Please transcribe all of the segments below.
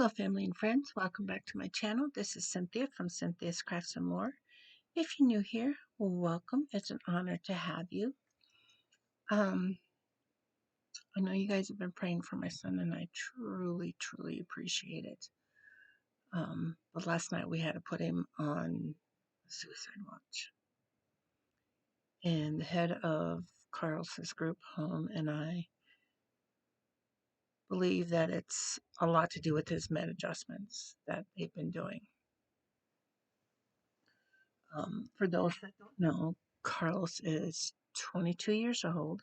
Hello, family and friends. Welcome back to my channel. This is Cynthia from Cynthia's Crafts and More. If you're new here, welcome. It's an honor to have you. I know you guys have been praying for my son, and I truly, truly appreciate it. But last night we had to put him on suicide watch. And the head of Carlos's group home and I believe that it's a lot to do with his med adjustments that they've been doing. For those that don't know, Carlos is 22 years old,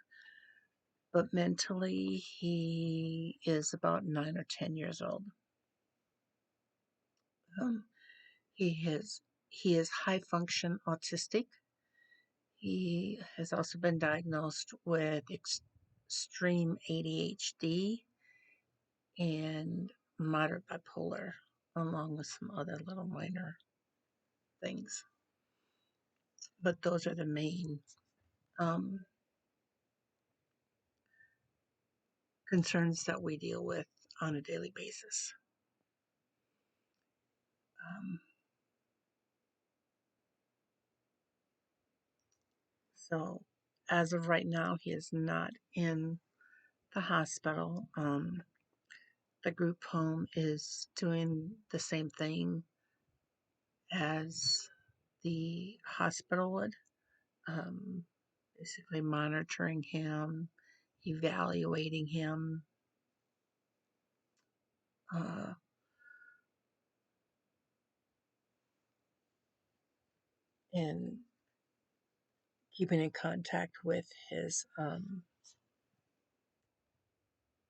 but mentally he is about 9 or 10 years old. He is high function autistic. He has also been diagnosed with extreme ADHD and moderate bipolar, along with some other little minor things. But those are the main concerns that we deal with on a daily basis. So as of right now, he is not in the hospital. The group home is doing the same thing as the hospital would, basically monitoring him, evaluating him, and keeping in contact with his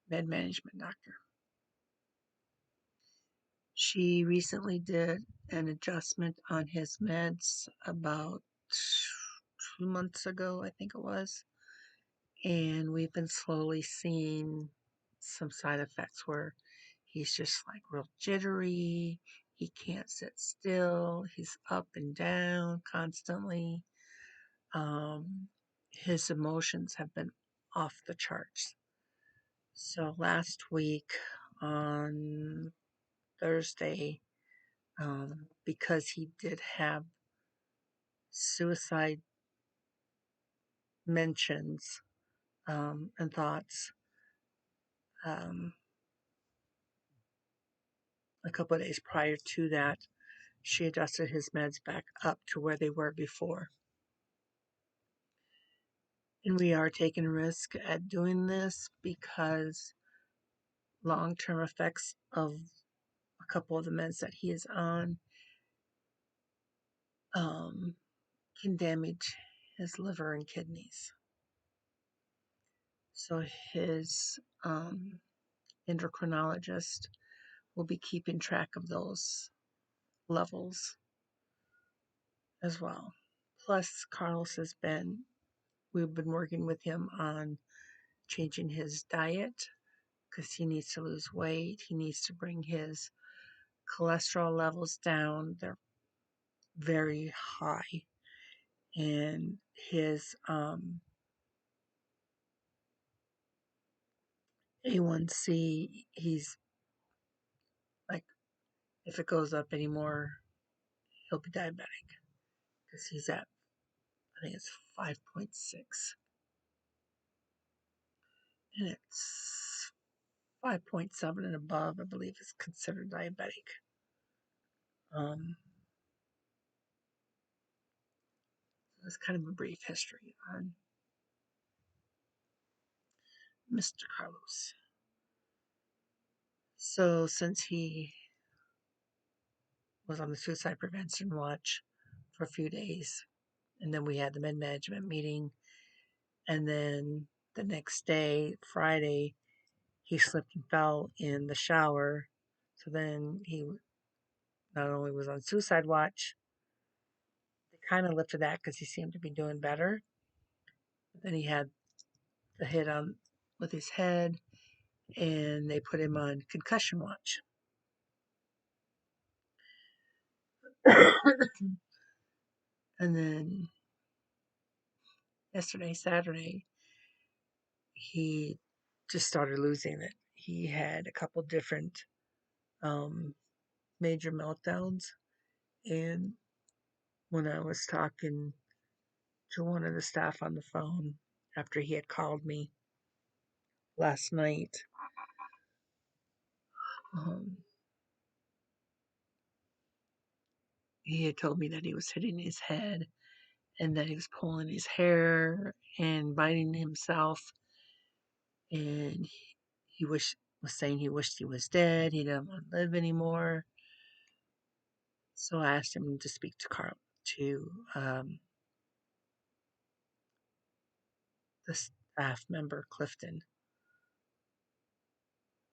med management doctor. She recently did an adjustment on his meds about 2 months ago, I think it was. And we've been slowly seeing some side effects where he's just like real jittery. He can't sit still. He's up and down constantly. His emotions have been off the charts. So last week on Thursday, because he did have suicide mentions and thoughts, a couple of days prior to that, she adjusted his meds back up to where they were before. And we are taking a risk at doing this because long-term effects of a couple of the meds that he is on can damage his liver and kidneys. So his endocrinologist will be keeping track of those levels as well. Plus, we've been working with him on changing his diet because he needs to lose weight. He needs to bring his cholesterol levels down. They're very high. And his A1C, he's like, if it goes up anymore, he'll be diabetic because he's at, I think it's 5.6. And it's 5.7 and above, I believe, is considered diabetic. That's kind of a brief history on Mr. Carlos. So since he was on the suicide prevention watch for a few days, and then we had the med management meeting, and then the next day, Friday, he slipped and fell in the shower. So then he not only was on suicide watch, they kind of lifted that because he seemed to be doing better. But then he had the hit on with his head, and they put him on concussion watch. And then yesterday, Saturday, he just started losing it. He had a couple different um, major meltdowns. And when I was talking to one of the staff on the phone after he had called me last night, um, he had told me that he was hitting his head and that he was pulling his hair and biting himself. And he was saying he wished he was dead. He didn't want to live anymore. So I asked him to speak to the staff member, Clifton.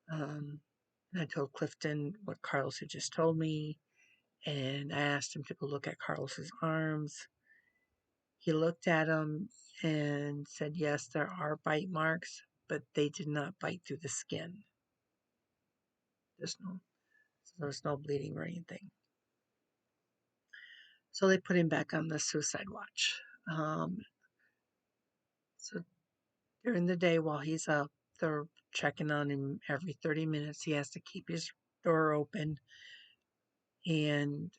And I told Clifton what Carlos had just told me, and I asked him to go look at Carlos's arms. He looked at them and said, yes, there are bite marks, but they did not bite through the skin. There's no, there was no bleeding or anything. So they put him back on the suicide watch. So during the day while he's up, they're checking on him every 30 minutes. He has to keep his door open, and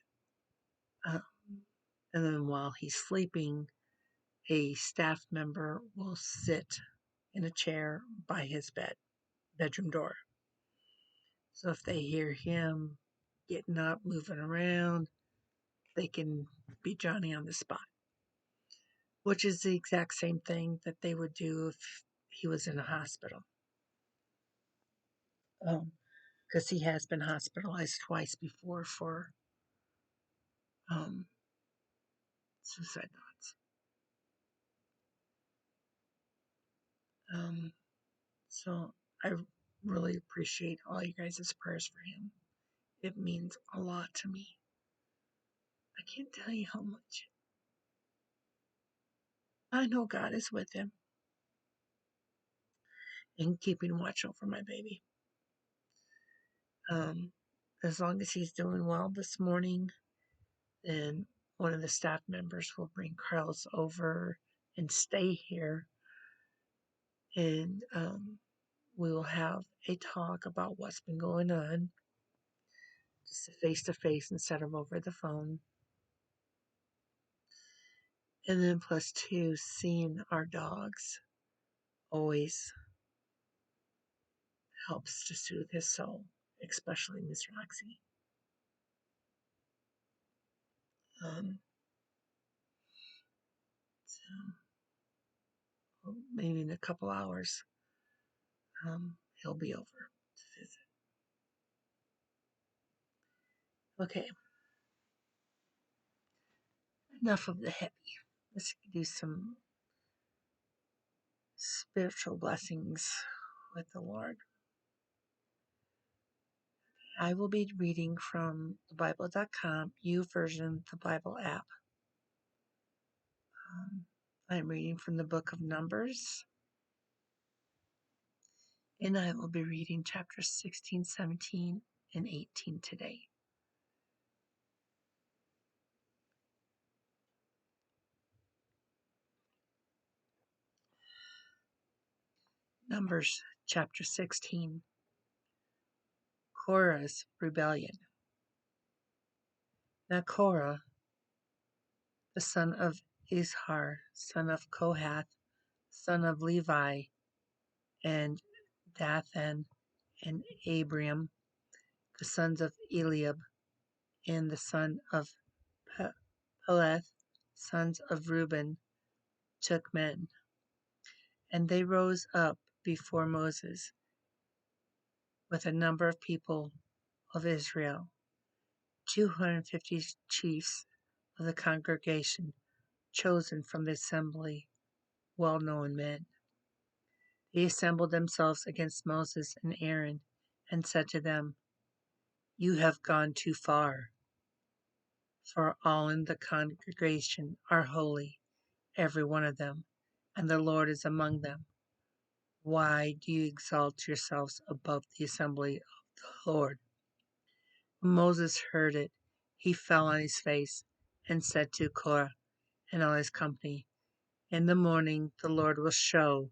um, and then while he's sleeping, a staff member will sit in a chair by his bedroom door. So if they hear him getting up, moving around, they can be Johnny on the spot, which is the exact same thing that they would do if he was in a hospital. Because he has been hospitalized twice before for um, suicide thoughts. So I really appreciate all you guys' prayers for him. It means a lot to me. I can't tell you how much. I know God is with him and keeping watch over my baby. Um, as long as he's doing well this morning, then one of the staff members will bring Carlos over and stay here, and we will have a talk about what's been going on, just face to face instead of over the phone. And then plus two, seeing our dogs always helps to soothe his soul, especially Miss Roxy. Um, so maybe in a couple hours, he'll be over to visit. Okay, enough of the heavy. Let's do some spiritual blessings with the Lord. I will be reading from thebible.com, YouVersion, the Bible app. I'm reading from the book of Numbers, and I will be reading chapters 16, 17, and 18 today. Numbers chapter 16, Korah's rebellion. Now Korah, the son of Izhar, son of Kohath, son of Levi, and Dathan and Abiram, the sons of Eliab, and the son of Peleth, sons of Reuben, took men. And they rose up before Moses with a number of people of Israel, 250 chiefs of the congregation, chosen from the assembly, well-known men. They assembled themselves against Moses and Aaron and said to them, "You have gone too far, for all in the congregation are holy, every one of them, and the Lord is among them. Why do you exalt yourselves above the assembly of the Lord?" When Moses heard it, he fell on his face and said to Korah and all his company, "In the morning the Lord will show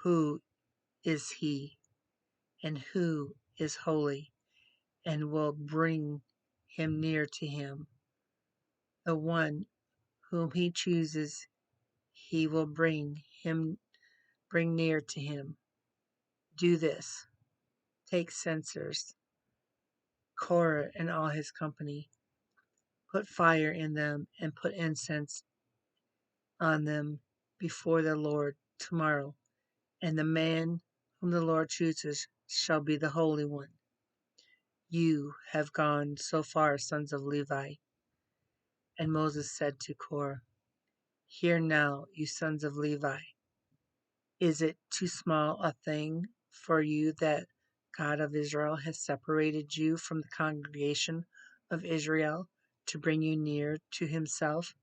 who is he and who is holy, and will bring him near to him. The one whom he chooses, he will bring near to him. Do this. Take censers, Korah and all his company. Put fire in them and put incense on them before the Lord tomorrow. And the man whom the Lord chooses shall be the Holy One. You have gone so far, sons of Levi. And Moses said to Korah, Hear now, you sons of Levi. Is it too small a thing for you that God of Israel has separated you from the congregation of Israel to bring you near to himself,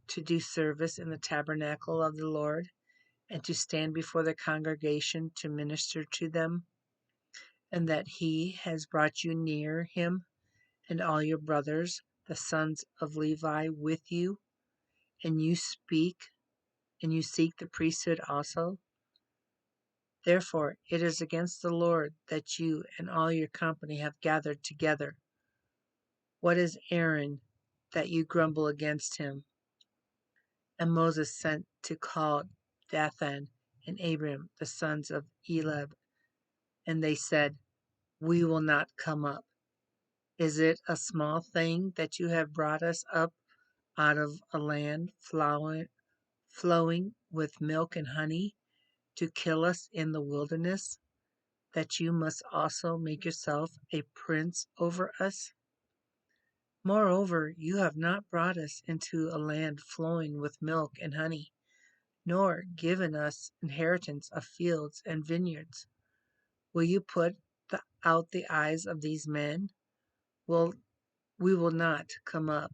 to do service in the tabernacle of the Lord, and to stand before the congregation to minister to them? And that he has brought you near him, and all your brothers, the sons of Levi, with you, and you seek the priesthood also? Therefore it is against the Lord that you and all your company have gathered together. What is Aaron that you grumble against him? And Moses sent to call Dathan and Abiram, the sons of Eliab, and they said, We will not come up. Is it a small thing that you have brought us up out of a land flowing with milk and honey, to kill us in the wilderness, that you must also make yourself a prince over us? Moreover, you have not brought us into a land flowing with milk and honey, nor given us inheritance of fields and vineyards. Will you put out the eyes of these men? We will not come up.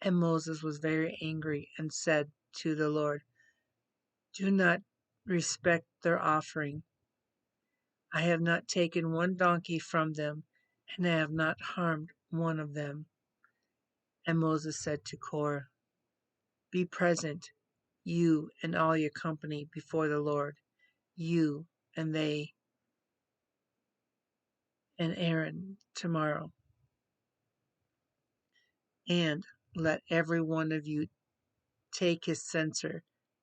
And Moses was very angry and said to the Lord, Do not respect their offering. I have not taken one donkey from them, and I have not harmed one of them. And Moses said to Korah, Be present, you and all your company, before the Lord, you and they and Aaron tomorrow. And let every one of you take his censer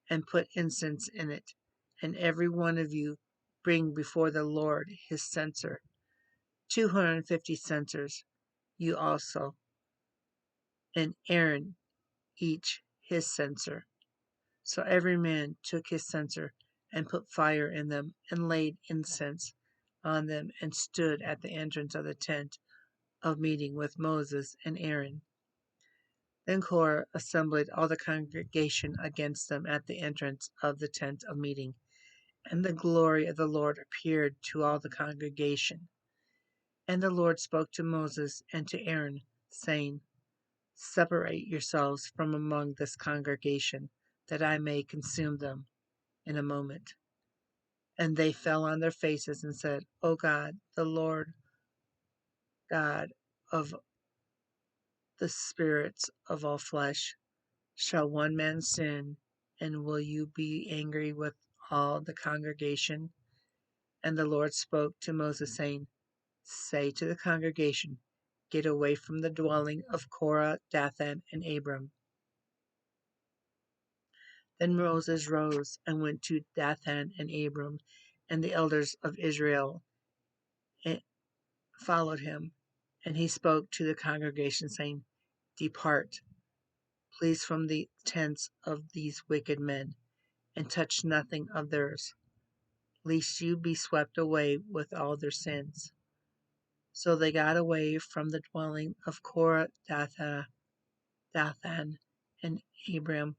and put incense in it, and every one of you bring before the Lord his censer, 250 censers, you also, and Aaron each his censer. So every man took his censer and put fire in them and laid incense on them and stood at the entrance of the tent of meeting with Moses and Aaron. Then Korah assembled all the congregation against them at the entrance of the tent of meeting, and the glory of the Lord appeared to all the congregation. And the Lord spoke to Moses and to Aaron, saying, Separate yourselves from among this congregation, that I may consume them in a moment. And they fell on their faces and said, O God, the Lord God of the spirits of all flesh, shall one man sin, and will you be angry with all the congregation? And the Lord spoke to Moses, saying, Say to the congregation, Get away from the dwelling of Korah, Dathan, and Abiram. Then Moses rose and went to Dathan and Abiram, and the elders of Israel followed him. And he spoke to the congregation, saying, Depart, please, from the tents of these wicked men, and touch nothing of theirs, lest you be swept away with all their sins. So they got away from the dwelling of Korah, Dathan, and Abiram,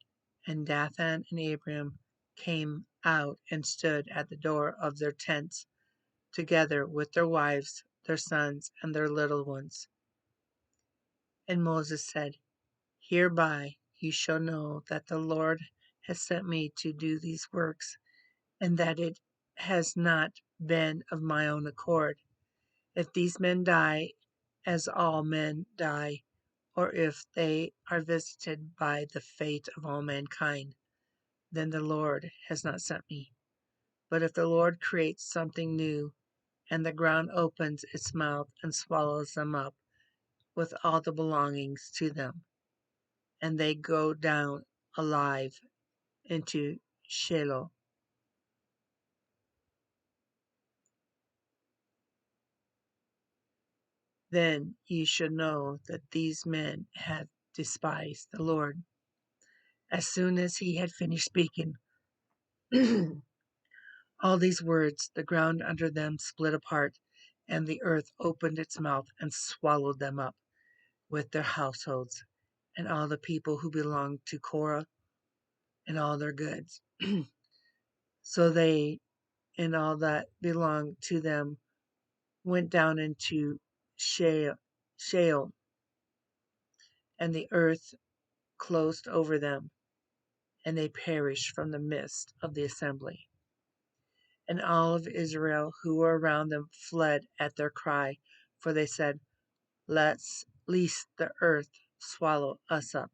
and Dathan and Abiram came out and stood at the door of their tents, together with their wives, their sons, and their little ones. And Moses said, Hereby you shall know that the Lord has sent me to do these works, and that it has not been of my own accord. If these men die, as all men die, or if they are visited by the fate of all mankind, then the Lord has not sent me. But if the Lord creates something new, and the ground opens its mouth and swallows them up with all the belongings to them, and they go down alive into Sheol. Then ye shall know that these men have despised the Lord. As soon as he had finished speaking all these words, the ground under them split apart, and the earth opened its mouth and swallowed them up with their households, and all the people who belonged to Korah and all their goods. So they and all that belonged to them went down into Sheol, and the earth closed over them, and they perished from the midst of the assembly. And all of Israel who were around them fled at their cry, for they said, lest the earth swallow us up.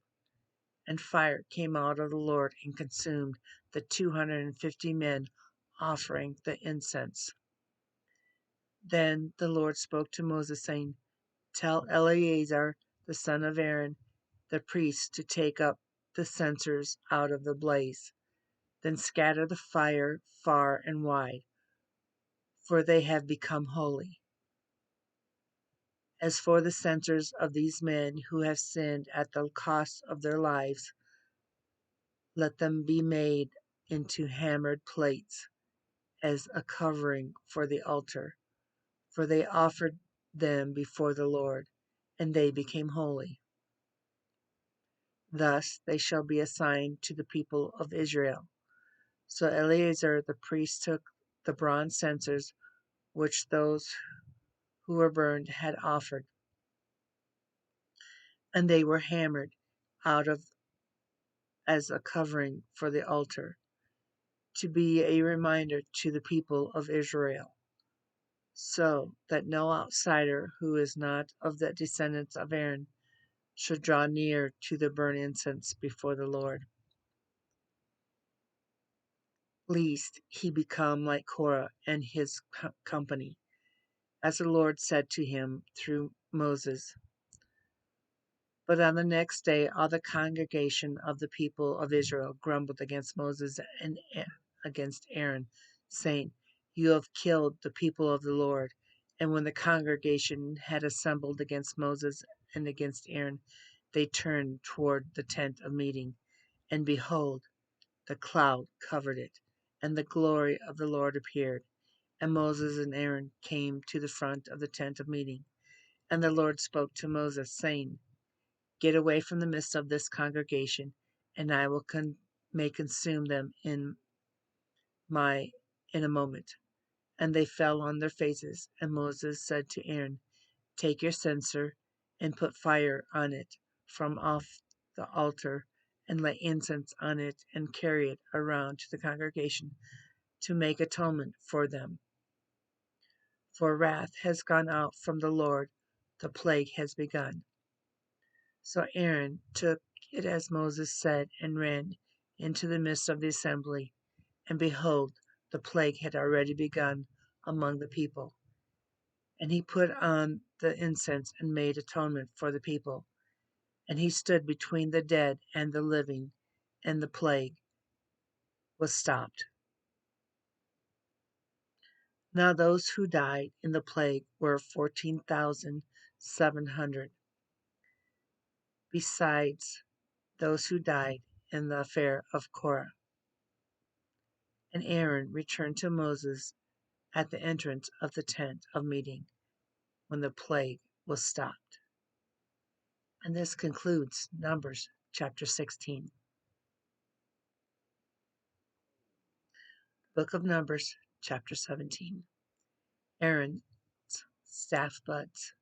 And fire came out of the Lord and consumed the 250 men offering the incense. Then the Lord spoke to Moses, saying, Tell Eleazar, the son of Aaron, the priest, to take up the censers out of the blaze. Then scatter the fire far and wide, for they have become holy. As for the censers of these men who have sinned at the cost of their lives, let them be made into hammered plates as a covering for the altar, for they offered them before the Lord, and they became holy. Thus they shall be a sign to the people of Israel. So Eleazar the priest took the bronze censers which those who were burned had offered, and they were hammered out of as a covering for the altar, to be a reminder to the people of Israel, so that no outsider who is not of the descendants of Aaron should draw near to the burnt incense before the Lord, lest he become like Korah and his company, as the Lord said to him through Moses. But on the next day all the congregation of the people of Israel grumbled against Moses and against Aaron, saying, You have killed the people of the Lord. And when the congregation had assembled against Moses and against Aaron, they turned toward the tent of meeting, and behold, the cloud covered it, and the glory of the Lord appeared. And Moses and Aaron came to the front of the tent of meeting. And the Lord spoke to Moses, saying, Get away from the midst of this congregation, and I may consume them in a moment. And they fell on their faces. And Moses said to Aaron, Take your censer and put fire on it from off the altar, and lay incense on it, and carry it around to the congregation to make atonement for them. For wrath has gone out from the Lord, the plague has begun. So Aaron took it as Moses said, and ran into the midst of the assembly. And behold, the plague had already begun among the people. And he put on the incense and made atonement for the people. And he stood between the dead and the living, and the plague was stopped. Now those who died in the plague were 14,700, besides those who died in the affair of Korah. And Aaron returned to Moses at the entrance of the tent of meeting when the plague was stopped. And this concludes Numbers chapter 16. Book of Numbers chapter 17. Aaron's staff buds.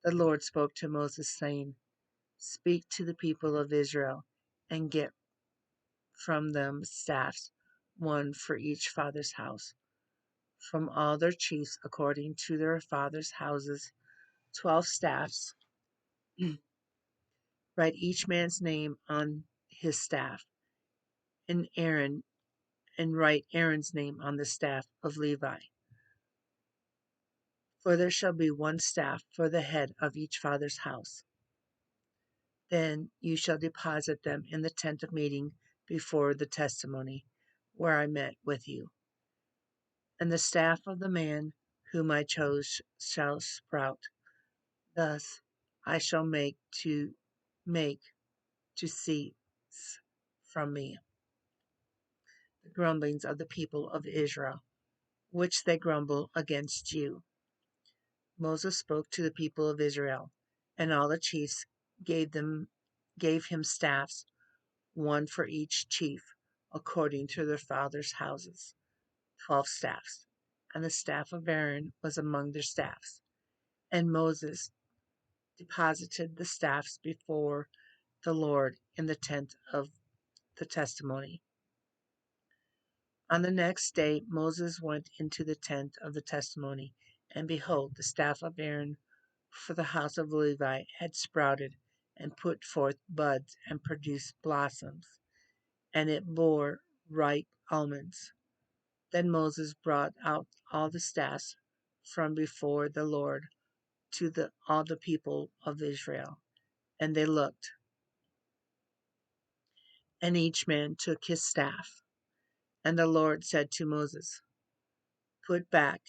The Lord spoke to Moses, saying, Speak to the people of Israel, and get from them staffs, one for each father's house, from all their chiefs according to their father's houses, 12 staffs. Write each man's name on his staff, and write Aaron's name on the staff of Levi. For there shall be one staff for the head of each father's house. Then you shall deposit them in the tent of meeting before the testimony, where I met with you. And the staff of the man whom I chose shall sprout. Thus I shall make to cease from me the grumblings of the people of Israel, which they grumble against you. Moses spoke to the people of Israel, and all the chiefs gave him staffs, one for each chief, according to their fathers' houses, 12 staffs. And the staff of Aaron was among their staffs. And Moses deposited the staffs before the Lord in the tent of the testimony. On the next day Moses went into the tent of the testimony, and behold, the staff of Aaron for the house of Levi had sprouted and put forth buds and produced blossoms, and it bore ripe almonds. Then Moses brought out all the staffs from before the Lord to all the people of Israel, and they looked, and each man took his staff. And the Lord said to Moses, Put back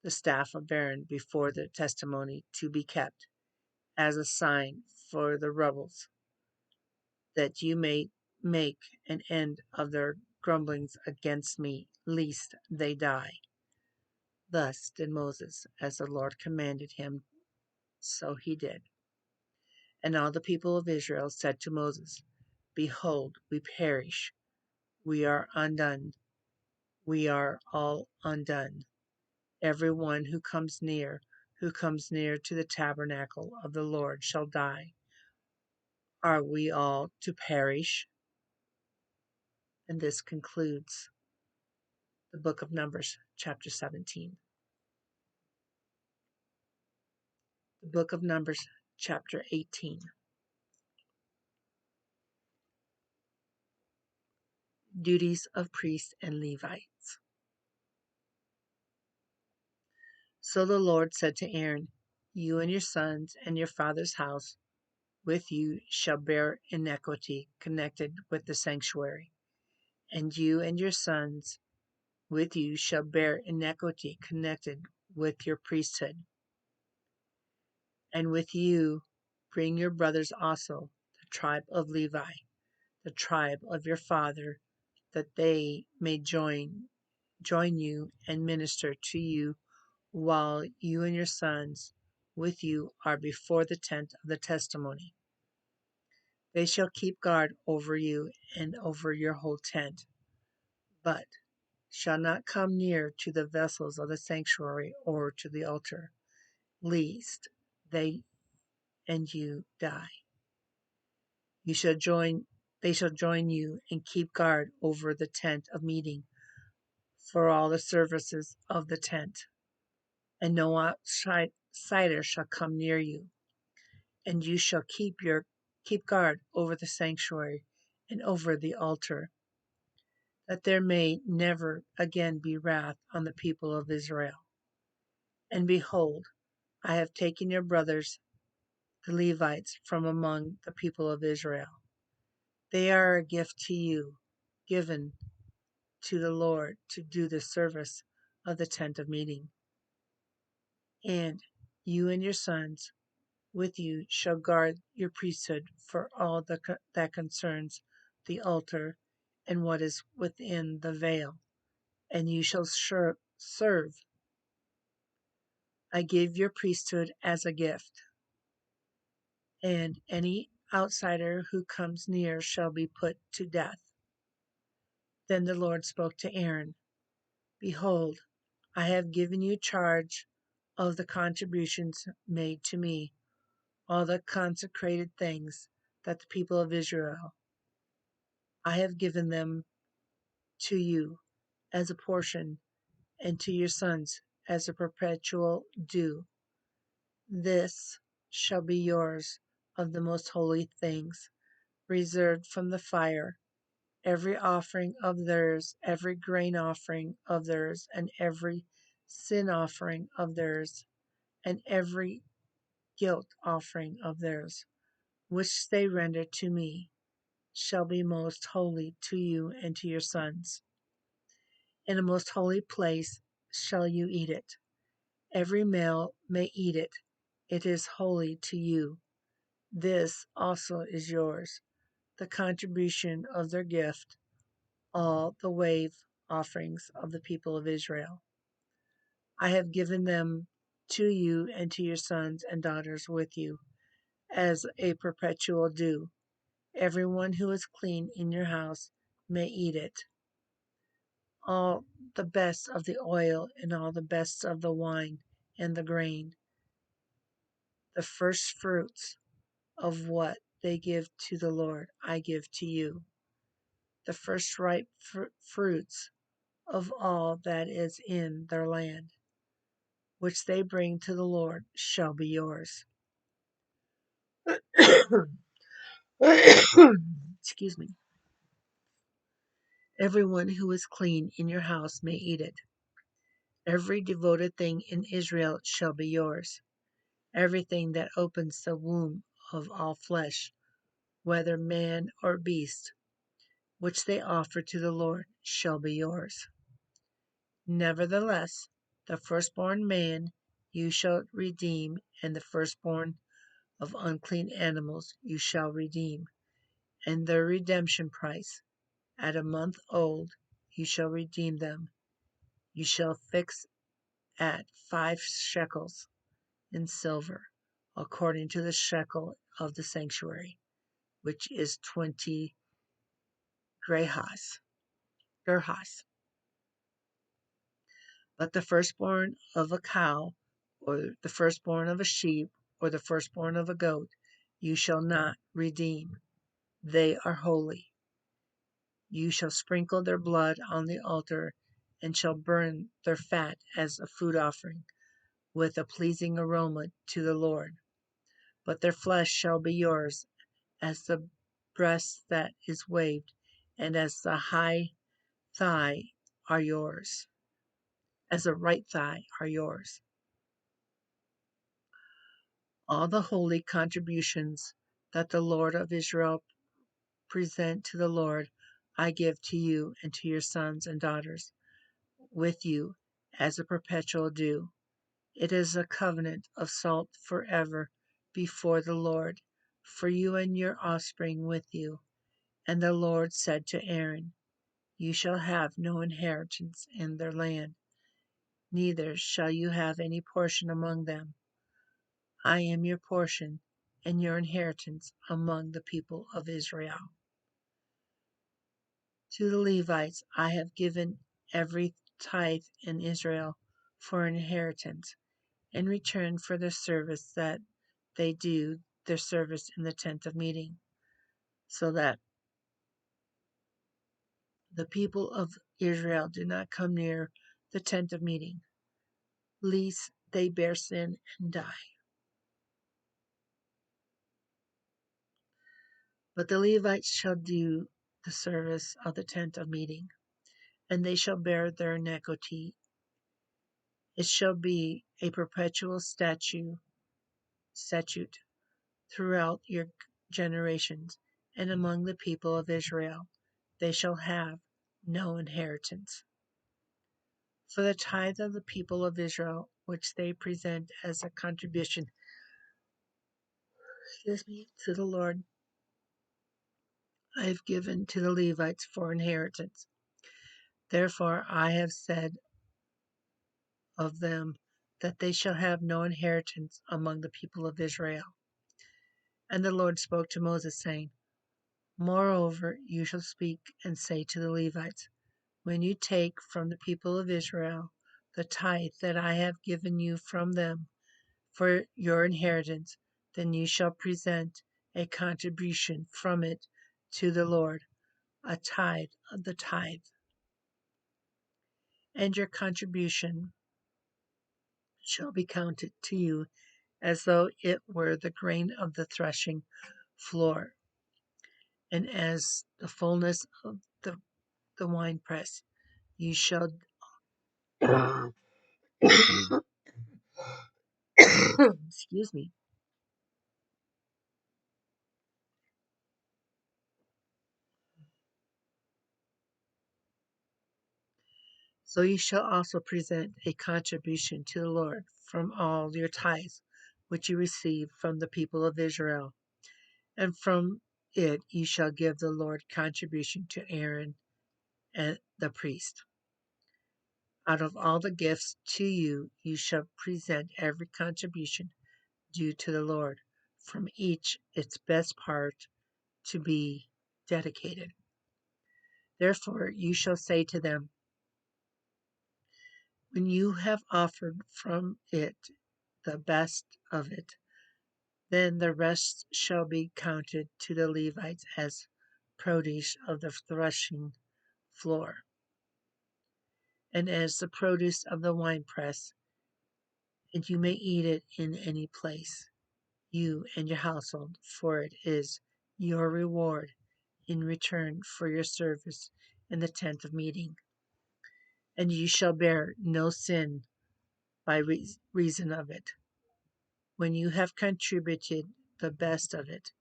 the staff of Aaron before the testimony to be kept as a sign for the rebels, that you may make an end of their grumblings against me, lest they die. Thus did Moses, as the Lord commanded him, so he did. And all the people of Israel said to Moses, Behold, we perish, we are undone, we are all undone. Every one who comes near to the tabernacle of the Lord shall die. Are we all to perish? And this concludes the book of Numbers, chapter 17. The book of Numbers, chapter 18. Duties of priests and Levites. So the Lord said to Aaron, You and your sons and your father's house with you shall bear iniquity connected with the sanctuary, and you and your sons with you shall bear iniquity connected with your priesthood. And with you bring your brothers also, the tribe of Levi, the tribe of your father, that they may join you and minister to you while you and your sons with you are before the tent of the testimony. They shall keep guard over you and over your whole tent, but shall not come near to the vessels of the sanctuary or to the altar, lest they and you die. They shall join you and keep guard over the tent of meeting for all the services of the tent, and no outsider shall come near you. And you shall keep guard over the sanctuary and over the altar, that there may never again be wrath on the people of Israel. And behold, I have taken your brothers, the Levites, from among the people of Israel. They are a gift to you, given to the Lord to do the service of the tent of meeting. And you and your sons with you shall guard your priesthood for all that concerns the altar and what is within the veil, and you shall serve. I give your priesthood as a gift, and any outsider who comes near shall be put to death. Then the Lord spoke to Aaron, Behold, I have given you charge of the contributions made to me, all the consecrated things that the people of Israel, I have given them to you as a portion, and to your sons as a perpetual due. This shall be yours of the most holy things, reserved from the fire, every offering of theirs, every grain offering of theirs, and every sin offering of theirs, and every guilt offering of theirs, which they render to me, shall be most holy to you and to your sons. In a most holy place shall you eat it. Every male may eat it. It is holy to you. This also is yours, the contribution of their gift, all the wave offerings of the people of Israel. I have given them to you and to your sons and daughters with you, as a perpetual due. Everyone who is clean in your house may eat it. All the best of the oil and all the best of the wine and the grain, the first fruits of what they give to the Lord, I give to you. The first ripe fruits of all that is in their land, which they bring to the Lord, shall be yours. Excuse me. Everyone who is clean in your house may eat it. Every devoted thing in Israel shall be yours. Everything that opens the womb of all flesh, whether man or beast, which they offer to the Lord, shall be yours. Nevertheless, the firstborn man you shall redeem, and the firstborn of unclean animals you shall redeem, and their redemption price, at a month old, you shall redeem them. You shall fix at 5 shekels in silver, according to the shekel of the sanctuary, which is 20 gerhas. But the firstborn of a cow, or the firstborn of a sheep, or the firstborn of a goat, you shall not redeem. They are holy. You shall sprinkle their blood on the altar, and shall burn their fat as a food offering, with a pleasing aroma to the Lord. But their flesh shall be yours, as the breast that is waved, and as the high thigh are yours, as the right thigh are yours. All the holy contributions that the Lord of Israel present to the Lord, I give to you and to your sons and daughters with you as a perpetual due. It is a covenant of salt forever before the Lord, for you and your offspring with you. And the Lord said to Aaron, you shall have no inheritance in their land, neither shall you have any portion among them. I am your portion and your inheritance among the people of Israel. To the Levites I have given every tithe in Israel for an inheritance, in return for their service that they do their service in the tent of meeting, so that the people of Israel do not come near the tent of meeting, lest they bear sin and die. But the Levites shall do the service of the tent of meeting, and they shall bear their iniquity. It shall be a perpetual statute throughout your generations, and among the people of Israel they shall have no inheritance. For the tithe of the people of Israel, which they present as a contribution to the Lord, I have given to the Levites for inheritance. Therefore I have said of them that they shall have no inheritance among the people of Israel. And the Lord spoke to Moses, saying, moreover, you shall speak and say to the Levites, when you take from the people of Israel the tithe that I have given you from them for your inheritance, then you shall present a contribution from it to the Lord, a tithe of the tithe. And your contribution shall be counted to you as though it were the grain of the threshing floor, and as the fullness of the winepress. You shall Excuse me. So you shall also present a contribution to the Lord from all your tithes which you receive from the people of Israel, and from it you shall give the Lord contribution to Aaron and the priest. Out of all the gifts to you, you shall present every contribution due to the Lord, from each its best part to be dedicated. Therefore you shall say to them, when you have offered from it the best of it, then the rest shall be counted to the Levites as produce of the threshing floor, and as the produce of the winepress, and you may eat it in any place, you and your household, for it is your reward in return for your service in the tent of meeting. And you shall bear no sin by reason of it, when you have contributed the best of it.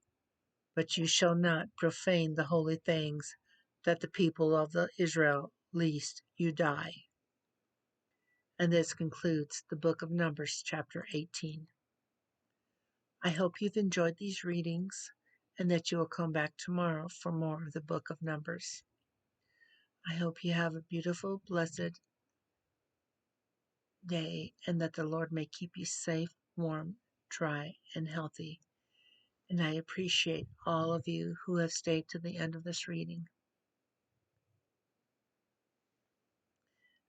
But you shall not profane the holy things, that the people of the Israel lest you die. And this concludes the book of Numbers, chapter 18. I hope you've enjoyed these readings and that you will come back tomorrow for more of the book of Numbers. I hope you have a beautiful, blessed day and that the Lord may keep you safe, warm, dry, and healthy. And I appreciate all of you who have stayed to the end of this reading.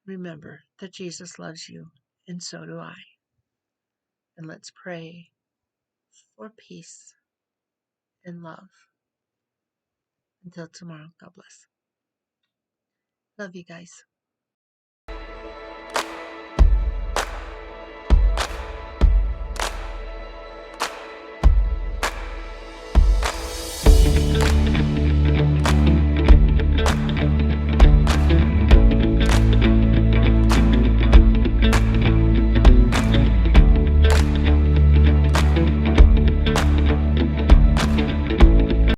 Remember that Jesus loves you, and so do I. And let's pray for peace and love. Until tomorrow, God bless. Love you guys.